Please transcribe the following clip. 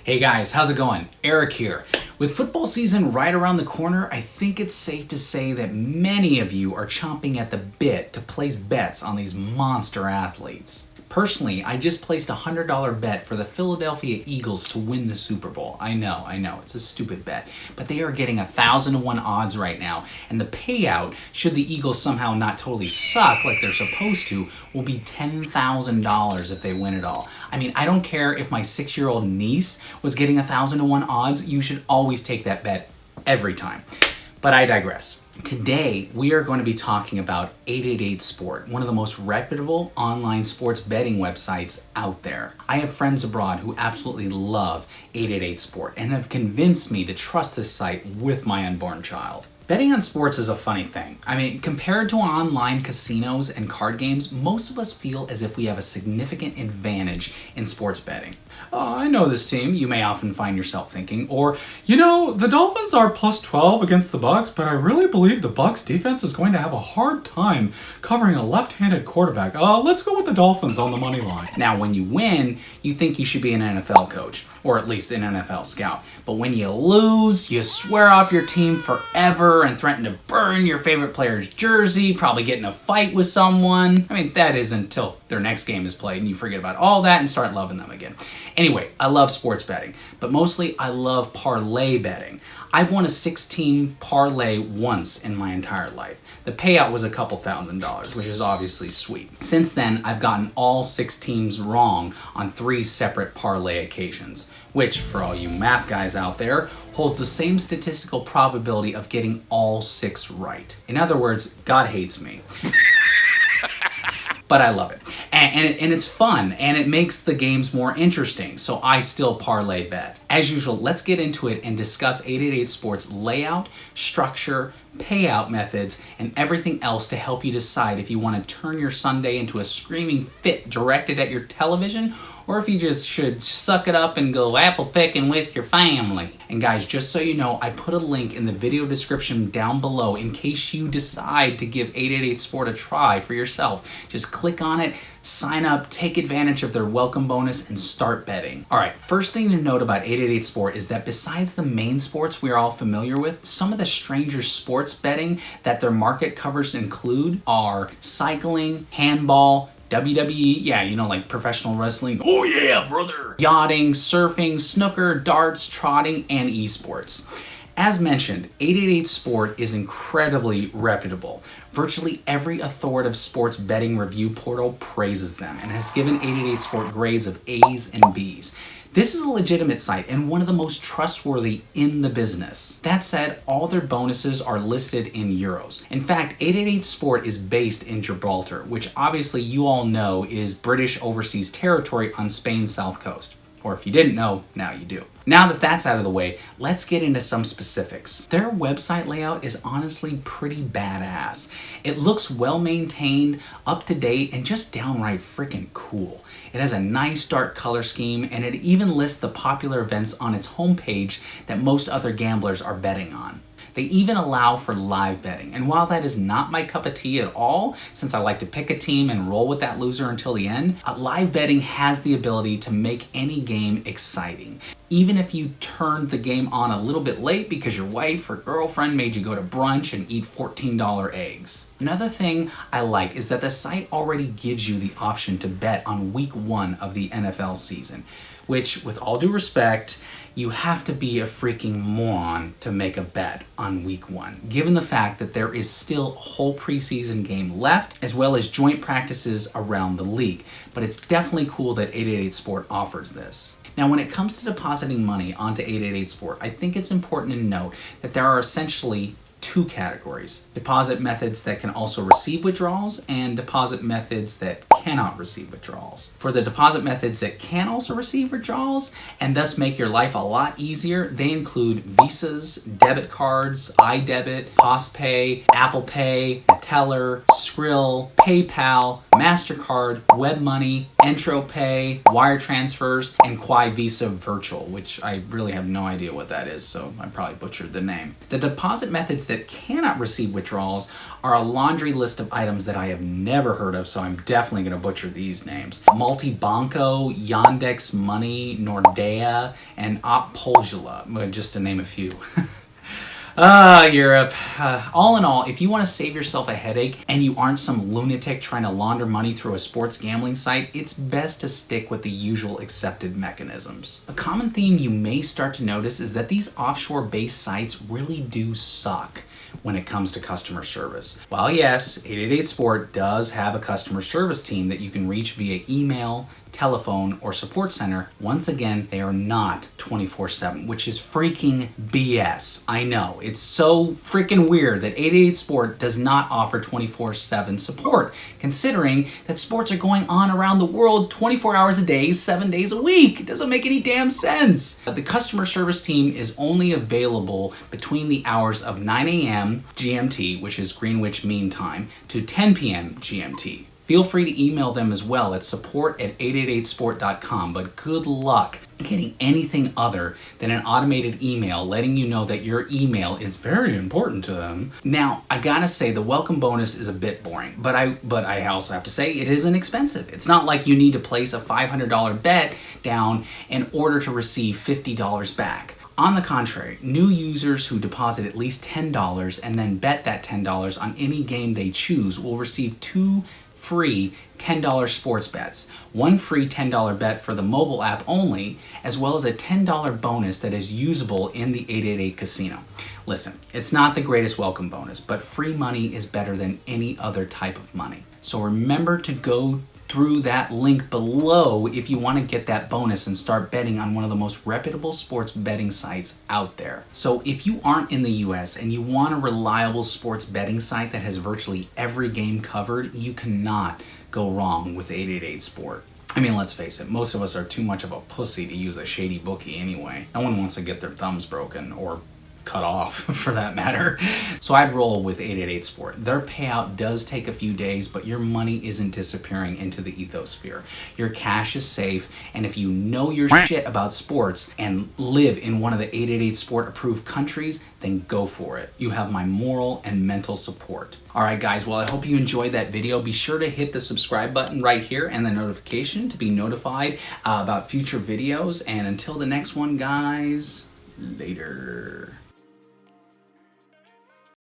Hey guys, how's it going? Eric here. With football season right around the corner, I think it's safe to say that many of you are chomping at the bit to place bets on these monster athletes. Personally, I just placed a $100 bet for the Philadelphia Eagles to win the Super Bowl. I know, it's a stupid bet, but they are getting 1,000-to-1 odds right now, and the payout, should the Eagles somehow not totally suck like they're supposed to, will be $10,000 if they win it all. I mean, I don't care if my 6-year-old niece was getting 1,000-to-1 odds, you should always take that bet every time. But I digress. Today, we are going to be talking about 888Sport, one of the most reputable online sports betting websites out there. I have friends abroad who absolutely love 888Sport and have convinced me to trust this site with my unborn child. Betting on sports is a funny thing. I mean, compared to online casinos and card games, most of us feel as if we have a significant advantage in sports betting. I know this team, you may often find yourself thinking, or, the Dolphins are plus 12 against the Bucs, but I really believe the Bucs defense is going to have a hard time covering a left-handed quarterback. Let's go with the Dolphins on the money line. Now, when you win, you think you should be an NFL coach, or at least an NFL scout. But when you lose, you swear off your team forever and threaten to burn your favorite player's jersey, probably get in a fight with someone. I mean, that is until their next game is played and you forget about all that and start loving them again. Anyway, I love sports betting, but mostly I love parlay betting. I've won a 6-team parlay once in my entire life. The payout was a couple $1,000s, which is obviously sweet. Since then, I've gotten all 6 teams wrong on 3 separate parlay occasions, which, for all you math guys out there, holds the same statistical probability of getting all 6 right. In other words, God hates me. But I love it. And it's fun, and it makes the games more interesting, so I still parlay bet. As usual, let's get into it and discuss 888Sport's layout, structure, payout methods, and everything else to help you decide if you want to turn your Sunday into a screaming fit directed at your television, or if you just should suck it up and go apple picking with your family. And guys, just so you know, I put a link in the video description down below in case you decide to give 888Sport a try for yourself. Just click on it, sign up, take advantage of their welcome bonus, and start betting. Alright, first thing to note about 888Sport is that besides the main sports we are all familiar with, some of the stranger sports betting that their market covers include are cycling, handball, WWE, like professional wrestling. Oh yeah, brother! Yachting, surfing, snooker, darts, trotting, and esports. As mentioned, 888Sport is incredibly reputable. Virtually every authoritative sports betting review portal praises them and has given 888Sport grades of A's and B's. This is a legitimate site and one of the most trustworthy in the business. That said, all their bonuses are listed in euros. In fact, 888Sport is based in Gibraltar, which obviously you all know is British overseas territory on Spain's south coast. Or if you didn't know, now you do. Now that that's out of the way, let's get into some specifics. Their website layout is honestly pretty badass. It looks well maintained, up to date, and just downright freaking cool. It has a nice dark color scheme, and it even lists the popular events on its homepage that most other gamblers are betting on. They even allow for live betting, and while that is not my cup of tea at all, since I like to pick a team and roll with that loser until the end, live betting has the ability to make any game exciting. Even if you turned the game on a little bit late because your wife or girlfriend made you go to brunch and eat $14 eggs. Another thing I like is that the site already gives you the option to bet on week 1 of the NFL season, which, with all due respect, you have to be a freaking moron to make a bet on week 1, given the fact that there is still a whole preseason game left, as well as joint practices around the league. But it's definitely cool that 888Sport offers this. Now, when it comes to depositing money onto 888Sport, I think it's important to note that there are essentially 2 categories: deposit methods that can also receive withdrawals and deposit methods that cannot receive withdrawals. For the deposit methods that can also receive withdrawals and thus make your life a lot easier, they include Visas, debit cards, iDebit, PostPay, Apple Pay, Teller, Skrill, PayPal, MasterCard, WebMoney, Intro Pay, wire transfers, and Quai Visa Virtual, which I really have no idea what that is, so I probably butchered the name. The deposit methods that cannot receive withdrawals are a laundry list of items that I have never heard of, so I'm definitely going to butcher these names. Multibanco, Yandex Money, Nordea, and Opolzula, just to name a few. Europe. All in all, if you want to save yourself a headache and you aren't some lunatic trying to launder money through a sports gambling site, it's best to stick with the usual accepted mechanisms. A common theme you may start to notice is that these offshore-based sites really do suck when it comes to customer service. While yes, 888Sport does have a customer service team that you can reach via email, telephone, or support center, once again, they are not 24/7, which is freaking BS. I know, it's so freaking weird that 888Sport does not offer 24/7 support, considering that sports are going on around the world 24 hours a day, 7 days a week. It doesn't make any damn sense. The customer service team is only available between the hours of 9 a.m. GMT, which is Greenwich Mean Time, to 10 p.m. GMT. Feel free to email them as well at support@888sport.com, but good luck getting anything other than an automated email letting you know that your email is very important to them. Now, I gotta say the welcome bonus is a bit boring, but I also have to say it isn't expensive. It's not like you need to place a $500 bet down in order to receive $50 back. On the contrary, new users who deposit at least $10 and then bet that $10 on any game they choose will receive 2 free $10 sports bets, 1 free $10 bet for the mobile app only, as well as a $10 bonus that is usable in the 888 casino. Listen, it's not the greatest welcome bonus, but free money is better than any other type of money. So remember to go through that link below if you want to get that bonus and start betting on one of the most reputable sports betting sites out there. So if you aren't in the US and you want a reliable sports betting site that has virtually every game covered, you cannot go wrong with 888Sport. I mean, let's face it, most of us are too much of a pussy to use a shady bookie anyway. No one wants to get their thumbs broken or cut off for that matter. So I'd roll with 888Sport. Their payout does take a few days, but your money isn't disappearing into the ethosphere. Your cash is safe, and if you know your shit about sports and live in one of the 888Sport approved countries, then go for it. You have my moral and mental support. Alright guys, well I hope you enjoyed that video. Be sure to hit the subscribe button right here and the notification to be notified about future videos. And until the next one guys, later.